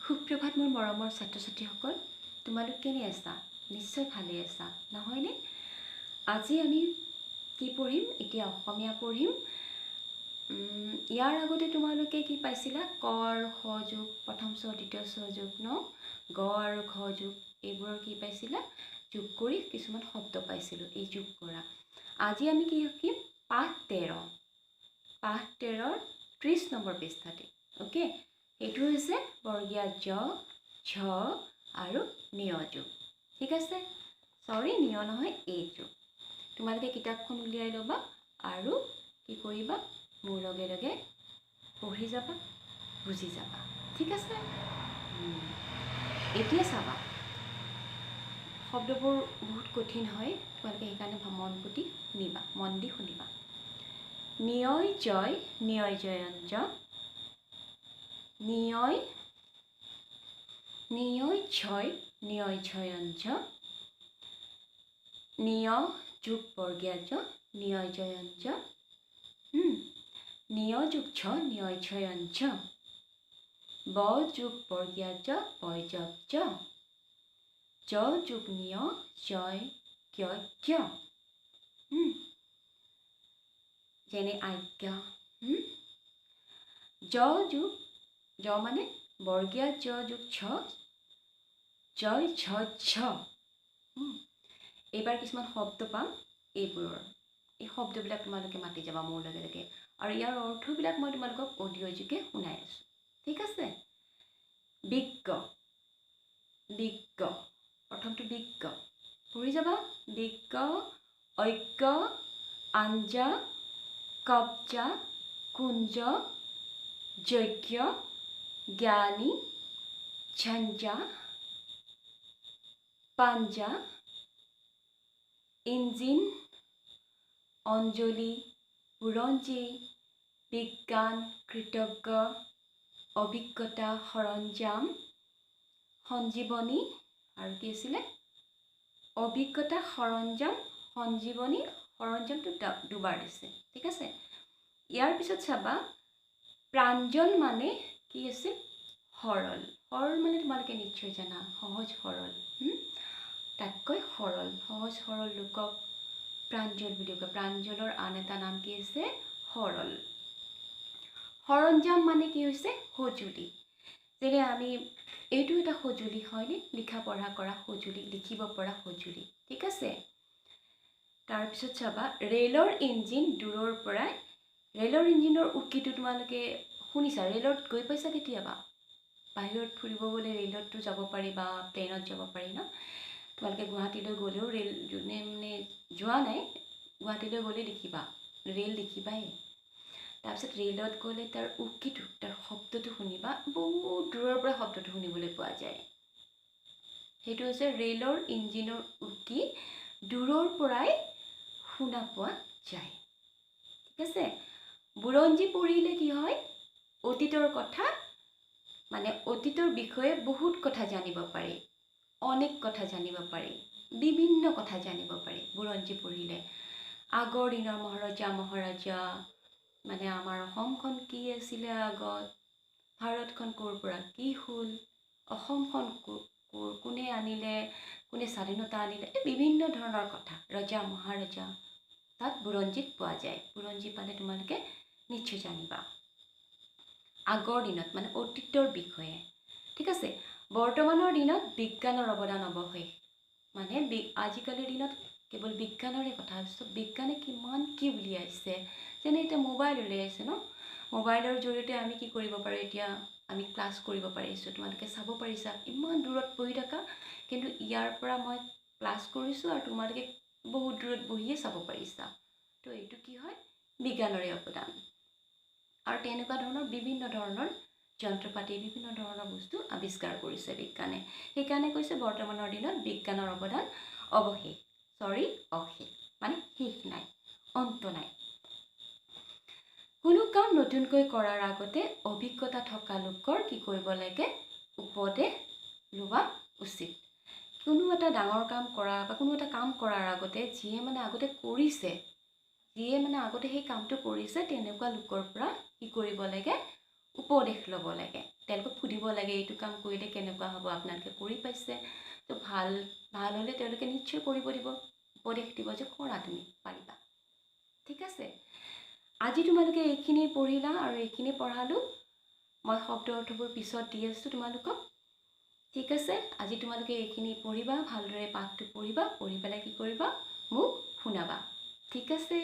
সুপ্ৰভাত মোৰ মৰমৰ ছাত্ৰ ছাত্ৰীসকল, তোমালোক কেনে আছা? নিশ্চয় ভালে আছা, নহয়নে? আজি আমি কি পঢ়িম? এতিয়া অসমীয়া পঢ়িম। ইয়াৰ আগতে তোমালোকে কি পাইছিলা? ক আৰু খ যোগ, প্ৰথম ছ দ্বিতীয় ছ যোগ ন, গ আৰু খ যোগ, এইবোৰৰ কি পাইছিলা? যোগ কৰি কিছুমান শব্দ পাইছিলোঁ, এই যোগ কৰা। আজি আমি কি শিকিম? পাঠ 13। পাঠ 13ৰ 30 নম্বৰ পৃষ্ঠাতে। অ'কে, এইটো হৈছে বৰ্গীয়া জ, ঝ আৰু নিয় যোগ। ঠিক আছে? চৰি, নিয় নহয়, এই যোগ। তোমালোকে কিতাপখন উলিয়াই ল'বা আৰু কি কৰিবা? মোৰ লগে লগে পঢ়ি যাবা, বুজি যাবা। ঠিক আছে? এতিয়া চাবা, শব্দবোৰ বহুত কঠিন হয়, তোমালোকে সেইকাৰণে মন দি শুনিবা। নিয়য় জয়, নিয়য় জয়ঞ্জ, নিয়য় ঝয়, নিয়য় ঝয়ঞ্জ, নিয় যোগ বৰ্গীয়া জ, নিয়য় জয়ঞ্জ, নিয় যোগ ঝ, নিয়য় ঝয়ঞ্জ, ব যোগ বৰ্গীয়া জ, বয় যব জ, জ যোগ নিয়, জয় জ্ঞ জ। যেনে আজ্ঞা। জ যোগ, জ মানে বৰ্গীয়া জ যোগ ছ, জয় ঝ ঝ। এইবাৰ কিছুমান শব্দ পাম, এইবোৰৰ এই শব্দবিলাক তোমালোকে মাতি যাবা মোৰ লগে লগে, আৰু ইয়াৰ অৰ্থবিলাক মই তোমালোকক অডিঅ' যোগে শুনাই আছোঁ। ঠিক আছে? বিজ্ঞ, বিজ্ঞ, প্ৰথমটো বিজ্ঞ পঢ়ি যাবা। বিজ্ঞ, ঐক্য, আঞ্জা, কব্জা, কুঞ্জ, যজ্ঞ, জ্ঞানী, ঝঞ্ঝা, পাঞ্জা, ইঞ্জিন, অঞ্জলি, বুৰঞ্জী, বিজ্ঞান, কৃতজ্ঞ, অভিজ্ঞতা, সৰঞ্জাম, সঞ্জীৱনী, আৰু কি আছিলে? অভিজ্ঞতা, সৰঞ্জাম, সঞ্জীৱনী, সৰঞ্জামটো দুবাৰ দিছে। ঠিক আছে? ইয়াৰ পিছত চাবা, প্ৰাঞ্জল মানে কি আছিল? সৰল। সৰল মানে তোমালোকে নিশ্চয় জানা, সহজ সৰল। তাতকৈ সৰল, সহজ সৰল লোকক প্ৰাঞ্জল বুলি কয়। প্ৰাঞ্জলৰ আন এটা নাম কি আছে? সৰল। সৰঞ্জাম মানে কি হৈছে? সঁজুলি। যেনে আমি, এইটো এটা সঁজুলি হয়নে? লিখা পঢ়া কৰা সঁজুলি, লিখিব পৰা সঁজুলি। ঠিক আছে? তাৰপিছত চাবা, ৰেলৰ ইঞ্জিন দূৰৰ পৰাই, ৰেলৰ ইঞ্জিনৰ উকিটো তোমালোকে শুনিছা? ৰেলত গৈ পাইছা কেতিয়াবা? বাহিৰত ফুৰিব গ'লে ৰেলততো যাব পাৰি বা প্লেনত যাব পাৰি ন? তোমালোকে গুৱাহাটীলৈ গ'লেও ৰেল, যোনে মানে যোৱা নাই, গুৱাহাটীলৈ গ'লে দেখিবা, ৰেল দেখিবাই। তাৰপিছত ৰেলত গ'লে তাৰ উকিটো, তাৰ শব্দটো শুনিবা, বহুত দূৰৰ পৰা শব্দটো শুনিবলৈ পোৱা যায়। সেইটো হৈছে ৰেলৰ ইঞ্জিনৰ উকি দূৰৰ পৰাই শুনা পোৱা যায়। ঠিক আছে? বুৰঞ্জী পঢ়িলে কি হয়? অতীতৰ কথা, মানে অতীতৰ বিষয়ে বহুত কথা জানিব পাৰি, অনেক কথা জানিব পাৰি, বিভিন্ন কথা জানিব পাৰি বুৰঞ্জী পঢ়িলে। আগৰ দিনৰ মহাৰজা মহাৰাজা, মানে আমাৰ অসমখন কি আছিলে আগত, ভাৰতখন ক'ৰ পৰা কি হ'ল, অসমখন কোনে আনিলে, কোনে স্বাধীনতা আনিলে, এই বিভিন্ন ধৰণৰ কথা, ৰজা মহাৰজা তাত বুৰঞ্জীত পোৱা যায়। বুৰঞ্জী পালে তোমালোকে নিশ্চয় জানিবা আগৰ দিনত, মানে অতীতৰ বিষয়ে। ঠিক আছে? বৰ্তমানৰ দিনত বিজ্ঞানৰ অৱদান অৱশেষ, মানে আজিকালিৰ দিনত কেৱল বিজ্ঞানৰে কথা, বিজ্ঞানে কিমান কি উলিয়াইছে। যেনে এতিয়া মোবাইল উলিয়াইছে ন? মোবাইলৰ জৰিয়তে আমি কি কৰিব পাৰোঁ? এতিয়া আমি ক্লাছ কৰিব পাৰিছোঁ, তোমালোকে চাব পাৰিছা, ইমান দূৰত বহি থকা, কিন্তু ইয়াৰ পৰা মই ক্লাছ কৰিছোঁ আৰু তোমালোকে বহুত দূৰত বহিয়ে চাব পাৰিছা। তো এইটো কি হয়? বিজ্ঞানৰে অৱদান। আৰু তেনেকুৱা ধৰণৰ বিভিন্ন ধৰণৰ যন্ত্ৰ পাতি, বিভিন্ন ধৰণৰ বস্তু আৱিষ্কাৰ কৰিছে বিজ্ঞানে। সেইকাৰণে কৈছে বৰ্তমানৰ দিনত বিজ্ঞানৰ অৱদান অৱশেষ, অশেষ, মানে শেষ নাই, অন্ত নাই। কোনো কাম নতুনকৈ কৰাৰ আগতে অভিজ্ঞতা থকা লোকৰ কি কৰিব লাগে? উপদেশ লোৱা উচিত। কোনো এটা ডাঙৰ কাম কৰা বা কোনো এটা কাম কৰাৰ আগতে যিয়ে মানে আগতে কৰিছে, যিয়ে মানে আগতে সেই কামটো কৰিছে, তেনেকুৱা লোকৰ পৰা কি কৰিব লাগে? উপদেশ ল'ব লাগে, তেওঁলোকক সুধিব লাগে এইটো কাম কৰিলে কেনেকুৱা হ'ব, আপোনালোকে কৰি পাইছে তো ভাল হ'লে তেওঁলোকে নিশ্চয় কৰিব দিব, উপদেশ দিব যে কৰা তুমি পাৰিবা। ঠিক আছে, আজি তোমালোকে এইখিনি পঢ়িলা আৰু এইখিনি পঢ়ালোঁ। মই শব্দ অৰ্থবোৰ পিছত দি আছোঁ তোমালোকক। ঠিক আছে, আজি তোমালোকে এইখিনি পঢ়িবা, ভালদৰে পাঠটো পঢ়িবা, পঢ়ি পেলাই কি কৰিবা মোক শুনাবা। ঠিক আছে,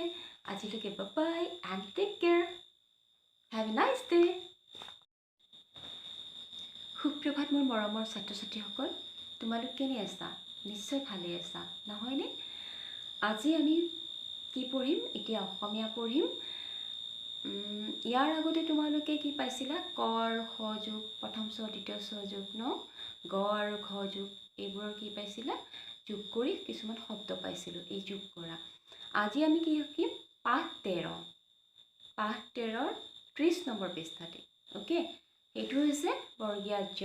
আজিলৈকে bye and take care. Have a nice day. সুপ্ৰভাত মোৰ মৰমৰ ছাত্ৰ ছাত্ৰীসকল, তোমালোক কেনে আছা? নিশ্চয় ভালে আছা নহয়নে? আজি আমি কি পঢ়িম? এতিয়া অসমীয়া পঢ়িম। ইয়াৰ আগতে তোমালোকে কি পাইছিলা? ক আৰু খ যোগ, প্ৰথম চ দ্বিতীয় চ যোগ ন, গ আৰু খ যোগ, এইবোৰৰ কি পাইছিলা? যোগ কৰি কিছুমান শব্দ পাইছিলোঁ, এই যোগ কৰা। আজি আমি কি শিকিম? পাঠ 13। পাঠ 13ৰ 30 নম্বৰ পৃষ্ঠাতে। অ'কে, এইটো হৈছে বৰ্গীয়া জ,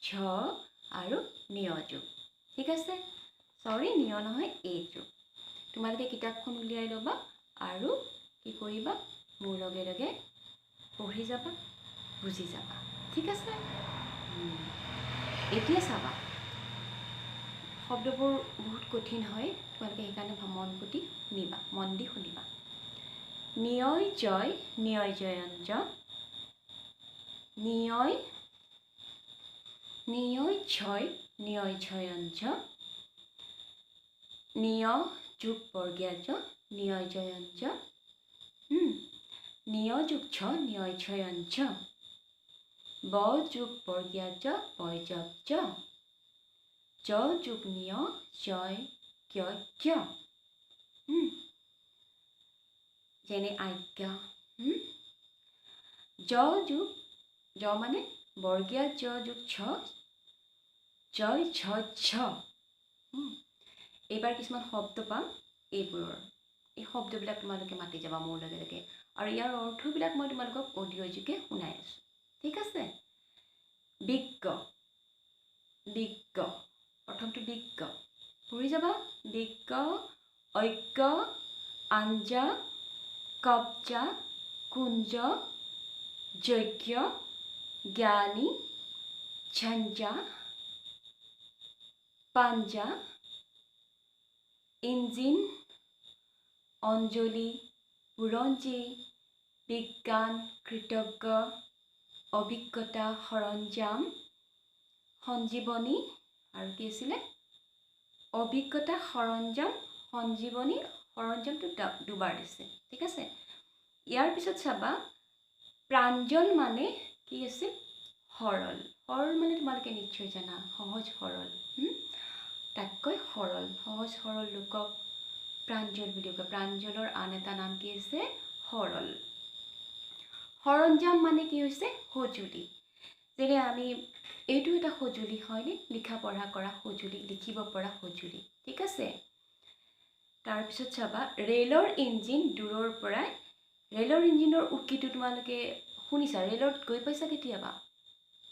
ঝ আৰু নিয় যোগ। ঠিক আছে, চৰি নিয় নহয়, এই যোগ। তোমালোকে কিতাপখন উলিয়াই ল'বা আৰু কি কৰিবা? মোৰ লগে লগে পঢ়ি যাবা, বুজি যাবা। ঠিক আছে, এতিয়া চাবা, শব্দবোৰ বহুত কঠিন হয়, তোমালোকে সেইকাৰণে মন দি শুনিবা। নিয়য় জয়, নিয়য় জয়ঞ্জ, নিয়য় ঝয়, নিয়য় ঝয়ঞ্জ, নিয় যোগ বৰ্গীয়া জ, নিয়য় জয়ঞ্জ, নিয় যোগ ঝ, নিয়য় ঝয়ঞ্জ, ব যোগ বৰ্গীয়া জ, বয় যোগ জ, জ যোগ নিয়, জয় জ্ঞ জ্ঞ। যেনে আজ্ঞা। জ যোগ, জ মানে বৰ্গীয়া জ যোগ ছ, জয় ঝ ঝ। এইবাৰ কিছুমান শব্দ পাম, এইবোৰৰ এই শব্দবিলাক তোমালোকে মাতি যাবা মোৰ লগে লগে, আৰু ইয়াৰ অৰ্থবিলাক মই তোমালোকক অডিঅ' যোগে শুনাই আছোঁ। ঠিক আছে, বিজ্ঞ, বিজ্ঞ, প্ৰথমটো বিজ্ঞ পঢ়ি যাবা। বিজ্ঞ, ঐক্য, আঞ্জা, কব্জা, কুঞ্জ, যজ্ঞ, জ্ঞানী, ঝঞ্ঝা, পাঞ্জা, ইঞ্জিন, অঞ্জলি, বুৰঞ্জী, বিজ্ঞান, কৃতজ্ঞ, অভিজ্ঞতা, সৰঞ্জাম, সঞ্জীৱনী, আৰু কি আছিলে? অভিজ্ঞতা, সৰঞ্জাম, সঞ্জীৱনী, সৰঞ্জামটো দুবাৰ দিছে। ঠিক আছে, ইয়াৰ পিছত চাবা, প্ৰাঞ্জল মানে কি আছিল? সৰল। সৰল মানে তোমালোকে নিশ্চয় জানা, সহজ সৰল। তাতকৈ সৰল, সহজ সৰল লোকক প্ৰাঞ্জল বুলি কয়। প্ৰাঞ্জলৰ আন এটা নাম কি আছে? সৰল। সৰঞ্জাম মানে কি হৈছে? সঁজুলি। যেনে আমি এইটো এটা সঁজুলি হয়নে? লিখা পঢ়া কৰা সঁজুলি, লিখিব পৰা সঁজুলি। ঠিক আছে, তাৰপিছত চাবা, ৰেলৰ ইঞ্জিন দূৰৰ পৰাই, ৰেলৰ ইঞ্জিনৰ উকিটো তোমালোকে শুনিছা? ৰেলত গৈ পাইছা কেতিয়াবা?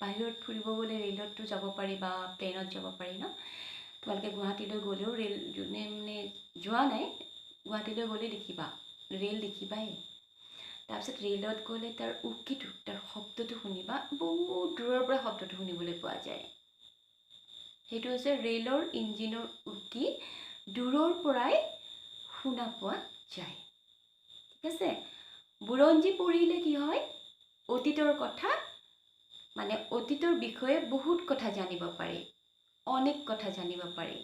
বাহিৰত ফুৰিব গ'লে ৰেলততো যাব পাৰি বা প্লেনত যাব পাৰি ন? তোমালোকে গুৱাহাটীলৈ গ'লেও ৰেল, যোনে মানে যোৱা নাই, গুৱাহাটীলৈ গ'লে দেখিবা, ৰেল দেখিবাই। তাৰপিছত ৰেলত গ'লে তাৰ উকিটো, তাৰ শব্দটো শুনিবা, বহুত দূৰৰ পৰা শব্দটো শুনিবলৈ পোৱা যায়। সেইটো হৈছে ৰেলৰ ইঞ্জিনৰ উকি দূৰৰ পৰাই শুনা পোৱা যায়। ঠিক আছে, বুৰঞ্জী পঢ়িলে কি হয়? অতীতৰ কথা, মানে অতীতৰ বিষয়ে বহুত কথা জানিব পাৰি, অনেক কথা জানিব পাৰি,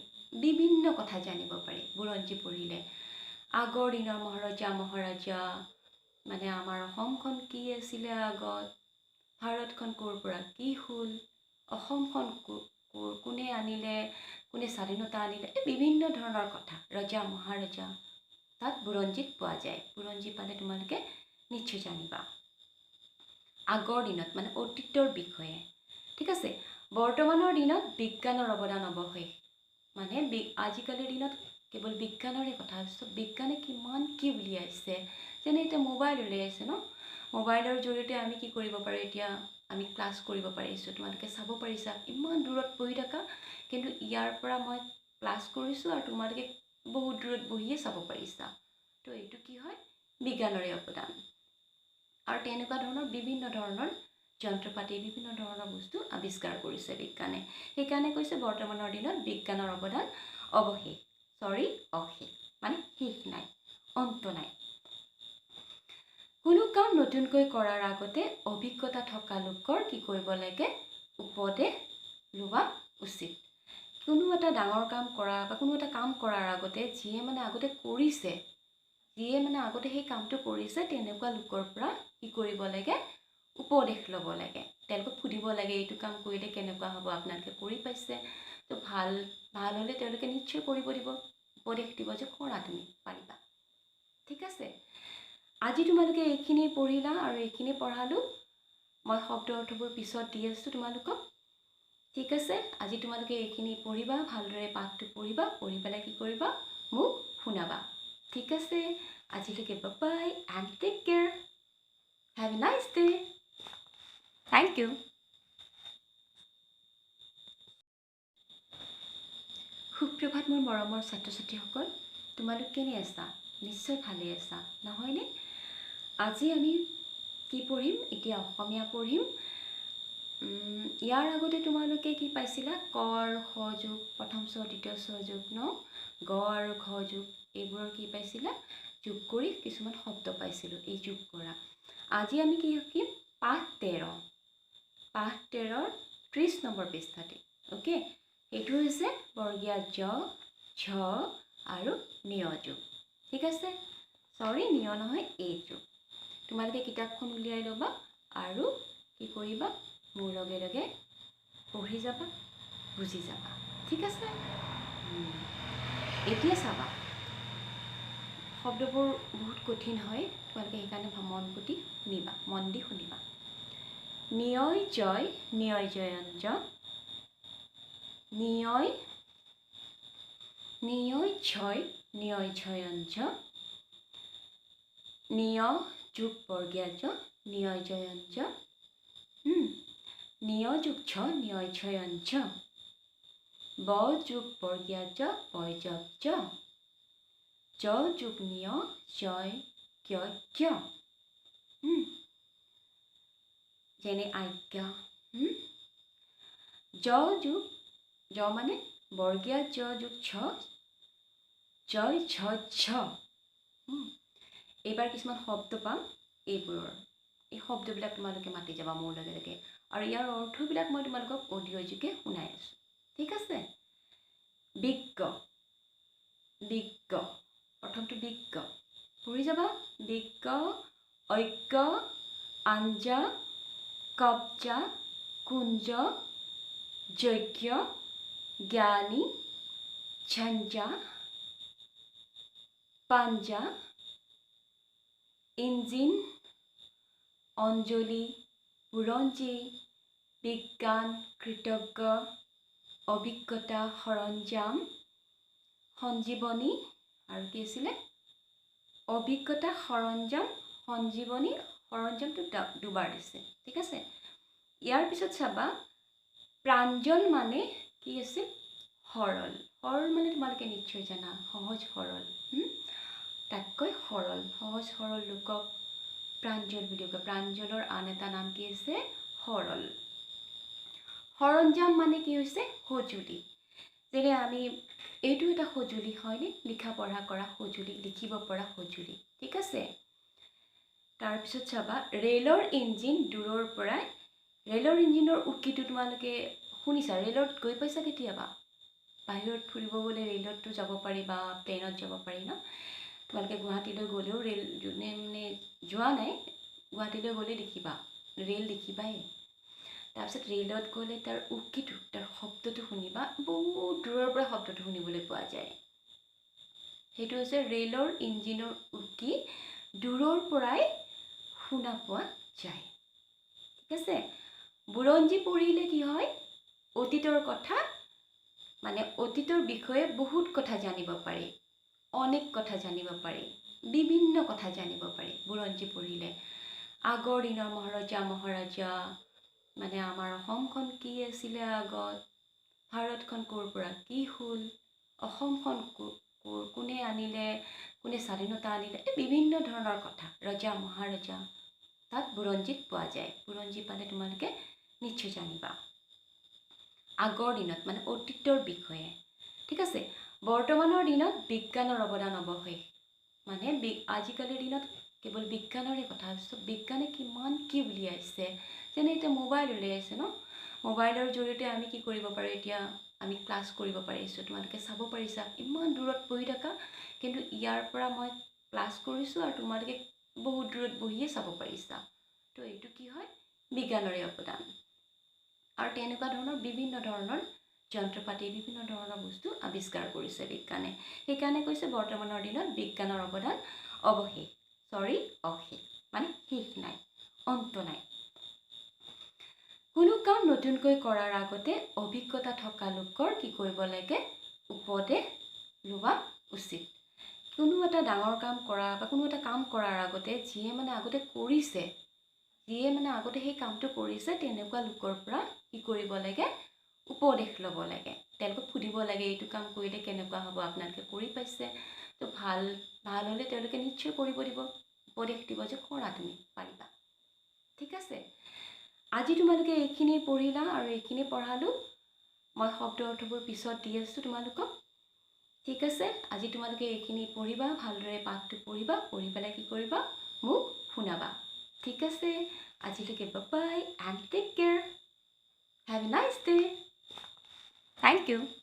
বিভিন্ন কথা জানিব পাৰি বুৰঞ্জী পঢ়িলে। আগৰ দিনৰ মহাৰজা মহাৰাজা, মানে আমাৰ অসমখন কি আছিলে আগত, ভাৰতখন ক'ৰ পৰা কি হ'ল, অসমখন কোনে আনিলে, কোনে স্বাধীনতা আনিলে, এই বিভিন্ন ধৰণৰ কথা, ৰজা মহাৰজা তাত বুৰঞ্জীত পোৱা যায়। বুৰঞ্জী পালে তোমালোকে নিশ্চয় জানিবা আগৰ দিনত, মানে অতীতৰ বিষয়ে। ঠিক আছে, বৰ্তমানৰ দিনত বিজ্ঞানৰ অৱদান অৱশেষ, মানে আজিকালিৰ দিনত কেৱল বিজ্ঞানৰে কথা, বিজ্ঞানে কিমান কি উলিয়াইছে। যেনে এতিয়া মোবাইল উলিয়াইছে ন, মোবাইলৰ জৰিয়তে আমি কি কৰিব পাৰোঁ? এতিয়া আমি ক্লাছ কৰিব পাৰিছোঁ, তোমালোকে চাব পাৰিছা, ইমান দূৰত বহি থকা, কিন্তু ইয়াৰ পৰা মই ক্লাছ কৰিছোঁ আৰু তোমালোকে বহুত দূৰত বহিয়ে চাব পাৰিছা। তো এইটো কি হয়? বিজ্ঞানৰে অৱদান। আৰু তেনেকুৱা ধৰণৰ বিভিন্ন ধৰণৰ যন্ত্ৰপাতি বিভিন্ন ধৰণৰ বস্তু আৱিষ্কাৰ কৰিছে বিজ্ঞানে। সেইকাৰণে কৈছে বৰ্তমানৰ দিনত বিজ্ঞানৰ অৱদান অশেষ মানে শেষ নাই, অন্ত নাই। কোনো কাম নতুনকৈ কৰাৰ আগতে অভিজ্ঞতা থকা লোকৰ কি কৰিব লাগে, উপদেশ লোৱা উচিত। কোনো এটা ডাঙৰ কাম কৰা বা কোনো এটা কাম কৰাৰ আগতে যিয়ে মানে আগতে কৰিছে, যিয়ে মানে আগতে সেই কামটো কৰিছে, তেনেকুৱা লোকৰ পৰা কি কৰিব লাগে, উপদেশ ল'ব লাগে। তেওঁলোকক সুধিব লাগে এইটো কাম কৰিলে কেনেকুৱা হ'ব, আপোনালোকে কৰি পাইছে, তো ভাল হ'লে তেওঁলোকে নিশ্চয় কৰিব দিব, উপদেশ দিব যে কৰা তুমি পাৰিবা। ঠিক আছে, আজি তোমালোকে এইখিনি পঢ়িলা আৰু এইখিনি পঢ়ালোঁ। মই শব্দ অৰ্থবোৰ পিছত দি আছোঁ তোমালোকক। ঠিক আছে, আজি তোমালোকে এইখিনি পঢ়িবা, ভালদৰে পাঠটো পঢ়িবা, পঢ়ি পেলাই কি কৰিবা, মোক শুনাবা। ঠিক আছে, আজিলৈকে bye and take care. Have a nice day. Thank you. সুপ্ৰভাত মোৰ মৰমৰ ছাত্ৰ ছাত্ৰীসকল, তোমালোক কেনে আছা? নিশ্চয় ভালে আছা, নহয়নে? আজি আমি কি পঢ়িম? এতিয়া অসমীয়া পঢ়িম। ইয়াৰ আগতে তোমালোকে কি পাইছিলা? ক আৰু খ যোগ, প্ৰথম চ দ্বিতীয় চ যোগ ন, গ আৰু খ যোগ, এইবোৰৰ কি পাইছিলা? যোগ কৰি কিছুমান শব্দ পাইছিলোঁ, এই যোগ কৰা। আজি আমি কি শিকিম? পাঠ 13। পাঠ 13ৰ 30 নম্বৰ পৃষ্ঠাতে। অ'কে, এইটো হৈছে বৰ্গীয়া জ, ঝ আৰু নিয় যোগ। ঠিক আছে, চৰি নিয় নহয়, এই যোগ। তোমালোকে কিতাপখন উলিয়াই ল'বা আৰু কি কৰিবা, মোৰ লগে লগে পঢ়ি যাবা, বুজি যাবা। ঠিক আছে, এতিয়া চাবা, শব্দবোৰ বহুত কঠিন হয়, তোমালোকে সেইকাৰণে মন দি শুনিবা। নিয়য় জয়, নিয়য় জয়ঞ্জ, নিয়য় ঝয়, নিয়য় ঝয়ঞ্জ, নিয় যোগ বৰ্গীয়া জ, নিয়য় জয়ঞ্জ, নিয় যোগ ঝ, নিয়য় ঝয়ঞ্জ, ব যোগ বৰ্গীয়া জ, বয় যব জ, জ যোগ নিয়, জয় জ্ঞ জ্ঞ, যেনে আজ্ঞা। জ যোগ, জ মানে বৰ্গীয়া জ যোগ ঝ, জয় ঝ ঝ। এইবাৰ কিছুমান শব্দ পাম, এইবোৰৰ এই শব্দবিলাক তোমালোকে মাতি যাবা মোৰ লগে লগে, আৰু ইয়াৰ অৰ্থবিলাক মই তোমালোকক অডিঅ' যোগে শুনাই আছোঁ। ঠিক আছে, বিজ্ঞ, বিজ্ঞ, প্ৰথমটো বিজ্ঞ পঢ়ি যাবা। বিজ্ঞ, ঐক্য, আঞ্জা, কব্জা, কুঞ্জ, যজ্ঞ, জ্ঞানী, ঝঞ্ঝা, পাঞ্জা, ইঞ্জিন, অঞ্জলি, বুৰঞ্জী, বিজ্ঞান, কৃতজ্ঞ, অভিজ্ঞতা, সৰঞ্জাম, সঞ্জীৱনী, আৰু কি আছিলে, অভিজ্ঞতা, সৰঞ্জাম, সঞ্জীৱনী, সৰঞ্জামটো দুবাৰ দিছে। ঠিক আছে, ইয়াৰ পিছত চাবা, প্ৰাঞ্জল মানে কি আছিল, সৰল। সৰল মানে তোমালোকে নিশ্চয় জানা, সহজ সৰল, তাতকৈ সৰল, সহজ সৰল লোকক প্ৰাঞ্জল বুলি কয়। প্ৰাঞ্জলৰ আন এটা নাম কি আছে, সৰল। সৰঞ্জাম মানে কি হৈছে, সঁজুলি। যেনে আমি এইটো এটা সঁজুলি হয়নে, লিখা পঢ়া কৰা সঁজুলি, লিখিব পৰা সঁজুলি। ঠিক আছে, তাৰপিছত চাবা, ৰেলৰ ইঞ্জিন দূৰৰ পৰাই, ৰেলৰ ইঞ্জিনৰ উকিটো তোমালোকে শুনিছা, ৰেলত গৈ পাইছা কেতিয়াবা? বাহিৰত ফুৰিব গ'লে ৰেলততো যাব পাৰি বা প্লেনত যাব পাৰি ন। তোমালোকে গুৱাহাটীলৈ গ'লেও ৰেল, যোনে মানে যোৱা নাই, গুৱাহাটীলৈ গ'লে দেখিবা, ৰেল দেখিবাই। তাৰপিছত ৰেলত গ'লে তাৰ উকিটো, তাৰ শব্দটো শুনিবা, বহুত দূৰৰ পৰা শব্দটো শুনিবলৈ পোৱা যায়। সেইটো হৈছে ৰেলৰ ইঞ্জিনৰ উকি দূৰৰ পৰাই শুনা পোৱা যায়। ঠিক আছে, বুৰঞ্জী পঢ়িলে কি হয়, অতীতৰ কথা, মানে অতীতৰ বিষয়ে বহুত কথা জানিব পাৰি, অনেক কথা জানিব পাৰি, বিভিন্ন কথা জানিব পাৰি বুৰঞ্জী পঢ়িলে। আগৰ দিনৰ মহাৰজা মহাৰাজা, মানে আমাৰ অসমখন কি আছিলে আগত, ভাৰতখন ক'ৰ পৰা কি হ'ল, অসমখন কোনে আনিলে, কোনে স্বাধীনতা আনিলে, এই বিভিন্ন ধৰণৰ কথা, ৰজা মহাৰজা, তাত বুৰঞ্জীত পোৱা যায়। বুৰঞ্জী পালে তোমালোকে নিশ্চয় জানিবা আগৰ দিনত মানে অতীতৰ বিষয়ে। ঠিক আছে, বৰ্তমানৰ দিনত বিজ্ঞানৰ অৱদান অৱশেষ মানে আজিকালিৰ দিনত কেৱল বিজ্ঞানৰে কথা ভাবিছোঁ। বিজ্ঞানে কিমান কি উলিয়াইছে, যেনে এতিয়া মোবাইল উলিয়াইছে ন, মোবাইলৰ জৰিয়তে আমি কি কৰিব পাৰোঁ, এতিয়া আমি ক্লাছ কৰিব পাৰিছোঁ, তোমালোকে চাব পাৰিছা ইমান দূৰত বহি থকা, কিন্তু ইয়াৰ পৰা মই ক্লাছ কৰিছোঁ আৰু তোমালোকে বহুত দূৰত বহিয়ে চাব পাৰিছা। তো এইটো কি হয়, বিজ্ঞানৰে অৱদান। আৰু তেনেকুৱা ধৰণৰ বিভিন্ন ধৰণৰ যন্ত্ৰ পাতি, বিভিন্ন ধৰণৰ বস্তু আৱিষ্কাৰ কৰিছে বিজ্ঞানে। সেইকাৰণে কৈছে বৰ্তমানৰ দিনত বিজ্ঞানৰ অৱদান অৱশেষ, অশেষ মানে শেষ নাই, অন্ত নাই। কোনো কাম নতুনকৈ কৰাৰ আগতে অভিজ্ঞতা থকা লোকৰ কি কৰিব লাগে, উপদেশ লোৱা উচিত। কোনো এটা ডাঙৰ কাম কৰা বা কোনো এটা কাম কৰাৰ আগতে যিয়ে মানে আগতে কৰিছে, যিয়ে মানে আগতে সেই কামটো কৰিছে, তেনেকুৱা লোকৰ পৰা কি কৰিব লাগে, উপদেশ ল'ব লাগে। তেওঁলোকক সুধিব লাগে এইটো কাম কৰিলে কেনেকুৱা হ'ব, আপোনালোকে কৰি পাইছে, তো ভাল হ'লে তেওঁলোকে নিশ্চয় কৰিব দিব, উপদেশ দিব যে কৰা তুমি পাৰিবা। ঠিক আছে, আজি তোমালোকে এইখিনি পঢ়িলা আৰু এইখিনি পঢ়ালোঁ। মই শব্দ অৰ্থবোৰ পিছত দি আছোঁ তোমালোকক। ঠিক আছে, আজি তোমালোকে এইখিনি পঢ়িবা, ভালদৰে পাঠটো পঢ়িবা, পঢ়ি পেলাই কি কৰিবা, মোক শুনাবা। ঠিক আছে, আজিলৈকে bye and take care. Have a nice day. Thank you.